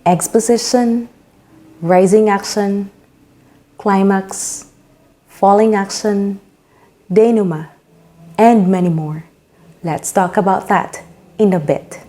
exposition, rising action, climax, falling action, denouement, and many more. Let's talk about that in a bit.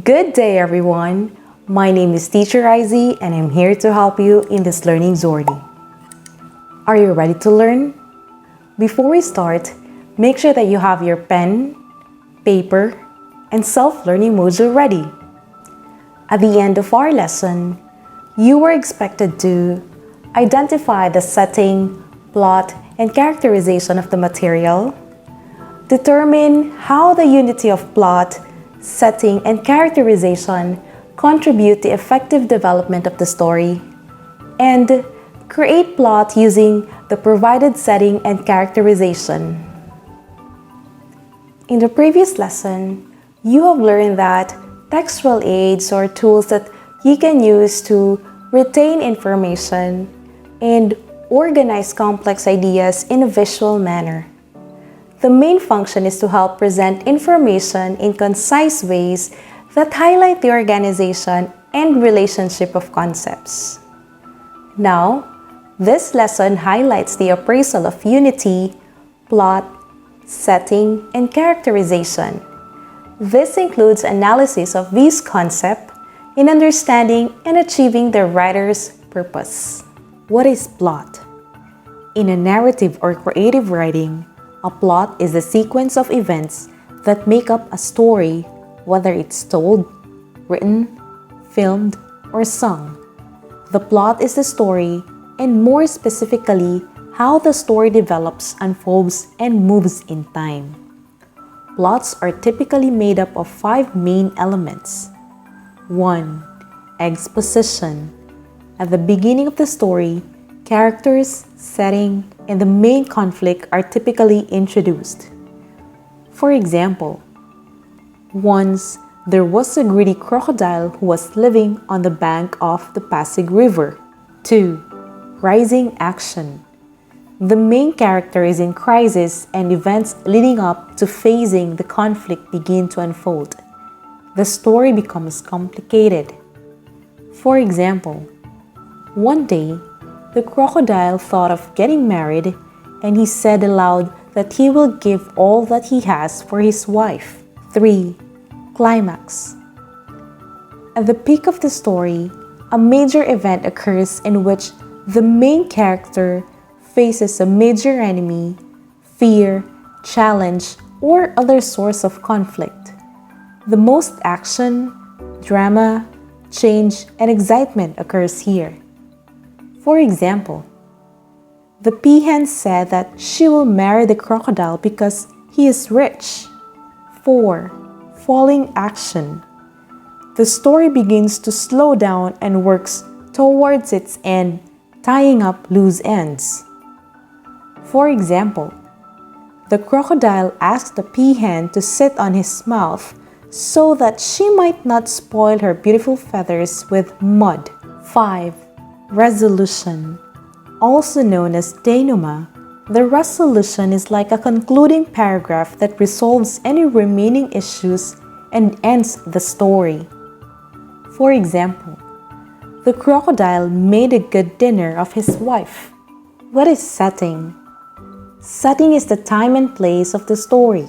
Good day, everyone. My name is Teacher Aizie, and I'm here to help you in this learning journey. Are you ready to learn? Before we start, make sure that you have your pen, paper, and self-learning module ready. At the end of our lesson, you are expected to identify the setting, plot, and characterization of the material, determine how the unity of plot, setting, and characterization contribute to effective development of the story, and create plot using the provided setting and characterization. In the previous lesson, you have learned that textual aids are tools that you can use to retain information and organize complex ideas in a visual manner. The main function is to help present information in concise ways that highlight the organization and relationship of concepts. Now, this lesson highlights the appraisal of unity, plot, setting, and characterization. This includes analysis of these concepts in understanding and achieving the writer's purpose. What is plot? In a narrative or creative writing, a plot is a sequence of events that make up a story, whether it's told, written, filmed, or sung. The plot is the story, and more specifically, how the story develops, unfolds, and moves in time. Plots are typically made up of 5 main elements. 1. Exposition. At the beginning of the story, characters, setting, and the main conflict are typically introduced. For example, once there was a greedy crocodile who was living on the bank of the Pasig River. 2. Rising action. The main character is in crisis and events leading up to facing the conflict begin to unfold. The story becomes complicated. For example, one day, the crocodile thought of getting married, and he said aloud that he will give all that he has for his wife. 3. Climax. At the peak of the story, a major event occurs in which the main character faces a major enemy, fear, challenge, or other source of conflict. The most action, drama, change, and excitement occurs here. For example, the peahen said that she will marry the crocodile because he is rich. 4. Falling action. The story begins to slow down and works towards its end, tying up loose ends. For example, the crocodile asked the peahen to sit on his mouth so that she might not spoil her beautiful feathers with mud. 5. Resolution. Also known as denouement, the resolution is like a concluding paragraph that resolves any remaining issues and ends the story. For example, the crocodile made a good dinner of his wife. What is setting? Setting is the time and place of the story.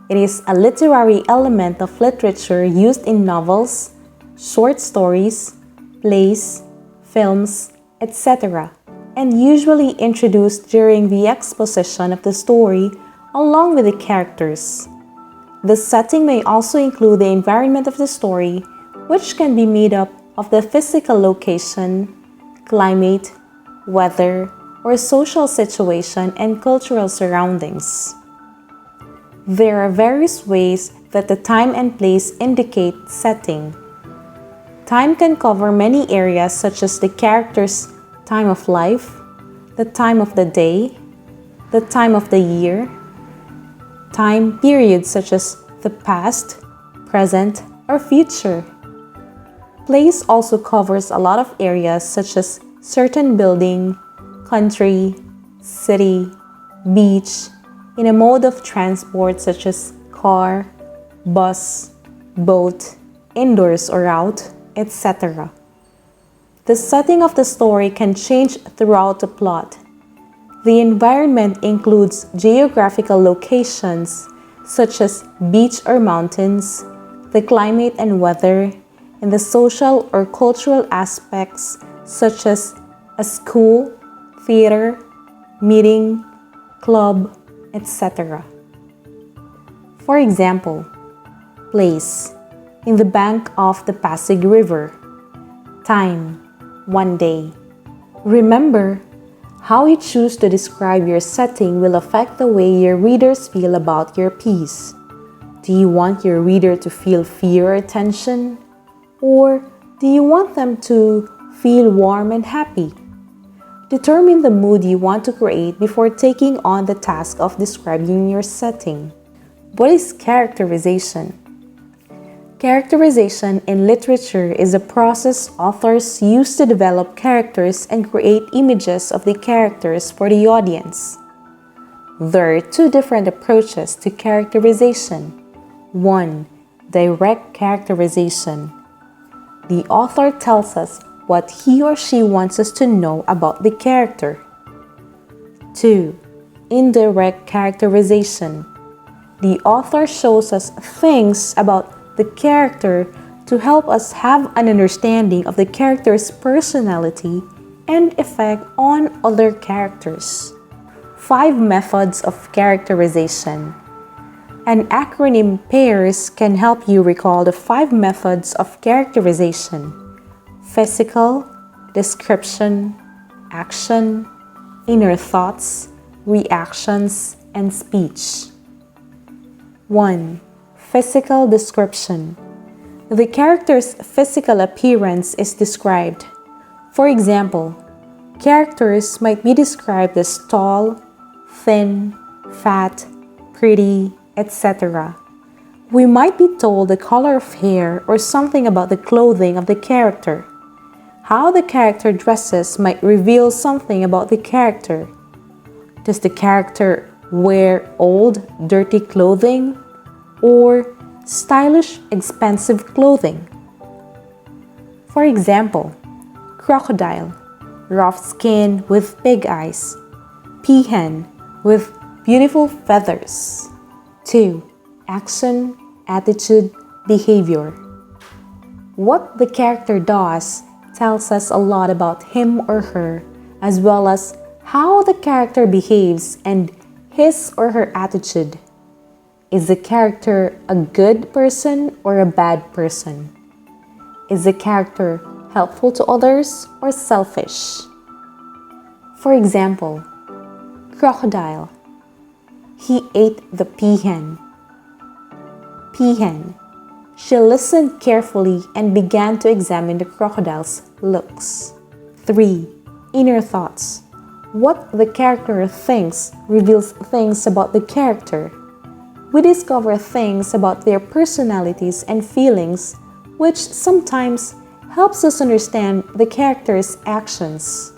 It is a literary element of literature used in novels, short stories, plays, films, etc., and usually introduced during the exposition of the story along with the characters. The setting may also include the environment of the story, which can be made up of the physical location, climate, weather, or social situation and cultural surroundings. There are various ways that the time and place indicate setting. Time can cover many areas such as the character's time of life, the time of the day, the time of the year, time periods such as the past, present, or future. Place also covers a lot of areas such as certain building, country, city, beach, in a mode of transport such as car, bus, boat, indoors or out, etc. The setting of the story can change throughout the plot. The environment includes geographical locations such as beach or mountains, the climate and weather, and the social or cultural aspects such as a school, theater, meeting, club, etc. For example, place, in the bank of the Pasig River. Time, 1 day. Remember, how you choose to describe your setting will affect the way your readers feel about your piece. Do you want your reader to feel fear or tension? Or do you want them to feel warm and happy? Determine the mood you want to create before taking on the task of describing your setting. What is characterization? Characterization in literature is a process authors use to develop characters and create images of the characters for the audience. There are two different approaches to characterization. 1. Direct characterization. The author tells us what he or she wants us to know about the character. 2. Indirect characterization. The author shows us things about the character to help us have an understanding of the character's personality and effect on other characters. 5 methods of characterization. An acronym PAIRS can help you recall the 5 methods of characterization: physical, description, action, inner thoughts, reactions, and speech. 1. Physical description. The character's physical appearance is described. For example, characters might be described as tall, thin, fat, pretty, etc. We might be told the color of hair or something about the clothing of the character. How the character dresses might reveal something about the character. Does the character wear old, dirty clothing? Or stylish, expensive clothing? For example, crocodile, rough skin with big eyes. Peahen with beautiful feathers. 2. Action, attitude, behavior. What the character does tells us a lot about him or her, as well as how the character behaves and his or her attitude. Is the character a good person or a bad person? Is the character helpful to others or selfish? For example, crocodile. He ate the peahen. Peahen. She listened carefully and began to examine the crocodile's looks. 3. Inner thoughts. What the character thinks reveals things about the character. We discover things about their personalities and feelings, which sometimes helps us understand the character's actions.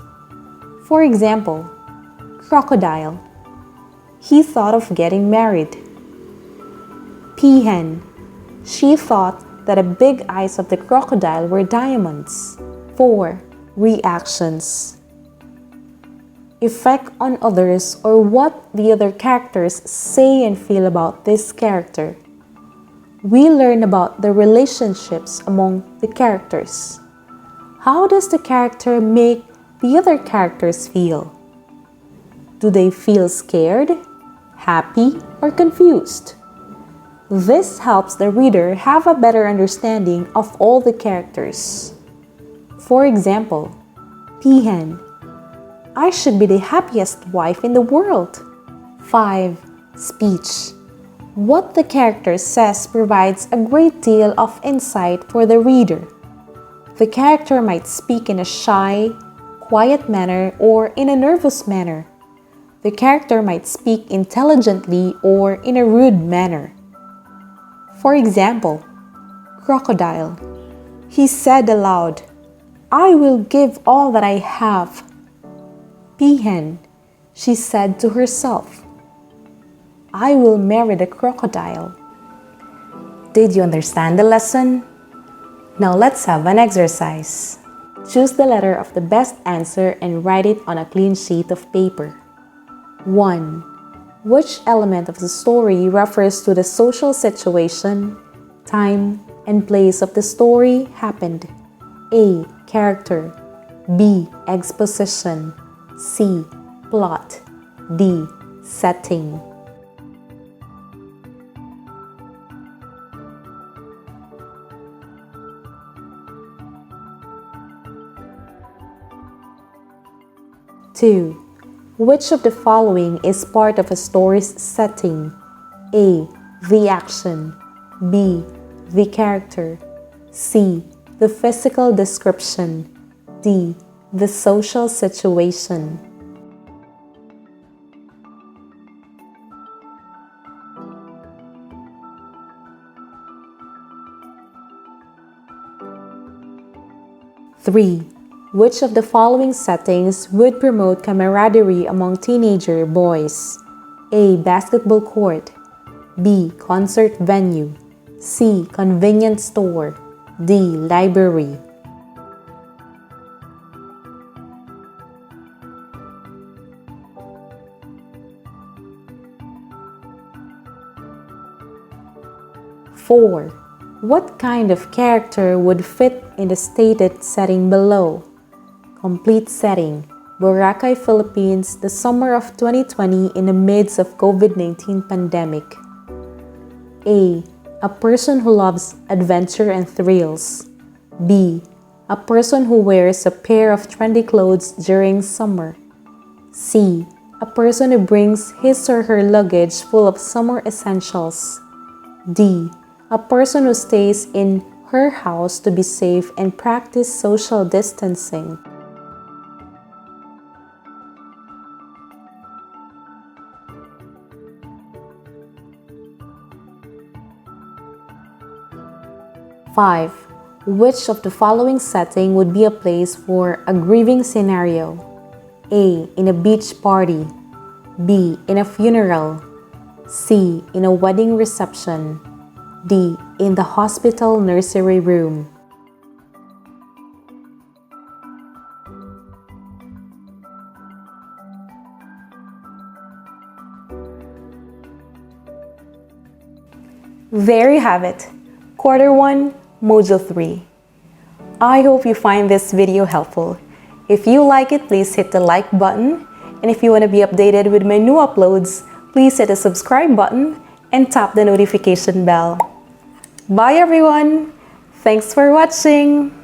For example, crocodile. He thought of getting married. Peahen. She thought that the big eyes of the crocodile were diamonds. 4. Reactions. Effect on others or what the other characters say and feel about this character. We learn about the relationships among the characters. How does the character make the other characters feel? Do they feel scared, happy, or confused? This helps the reader have a better understanding of all the characters. For example, Peahen. I should be the happiest wife in the world. 5. Speech. What the character says provides a great deal of insight for the reader. The character might speak in a shy, quiet manner or in a nervous manner. the character might speak intelligently or in a rude manner. For example, crocodile. He said aloud, "I will give all that I have." Peahen. She said to herself, "I will marry the crocodile." Did you understand the lesson? Now let's have an exercise. Choose the letter of the best answer and write it on a clean sheet of paper. 1. Which element of the story refers to the social situation, time, and place of the story happened? A. Character. B. Exposition. C. Plot. D. Setting. Two. Which of the following is part of a story's setting? A. The action. B. The character. C. The physical description. D. The social situation. Three. Which of the following settings would promote camaraderie among teenager boys? A. Basketball court. B. Concert venue. C. Convenience store. D. Library. Four. What kind of character would fit in the stated setting below? Complete setting: Boracay, Philippines, the summer of 2020 in the midst of COVID-19 pandemic. A. A person who loves adventure and thrills. B. A person who wears a pair of trendy clothes during summer. C. A person who brings his or her luggage full of summer essentials. D. A person who stays in her house to be safe and practice social distancing. Five. Which of the following setting would be a place for a grieving scenario? A. In a beach party. B. In a funeral. C. In a wedding reception. D. In the hospital nursery room. There you have it. Quarter 1, Module 3. I hope you find this video helpful. If you like it, please hit the like button. And if you want to be updated with my new uploads, please hit the subscribe button and tap the notification bell. Bye everyone! Thanks for watching!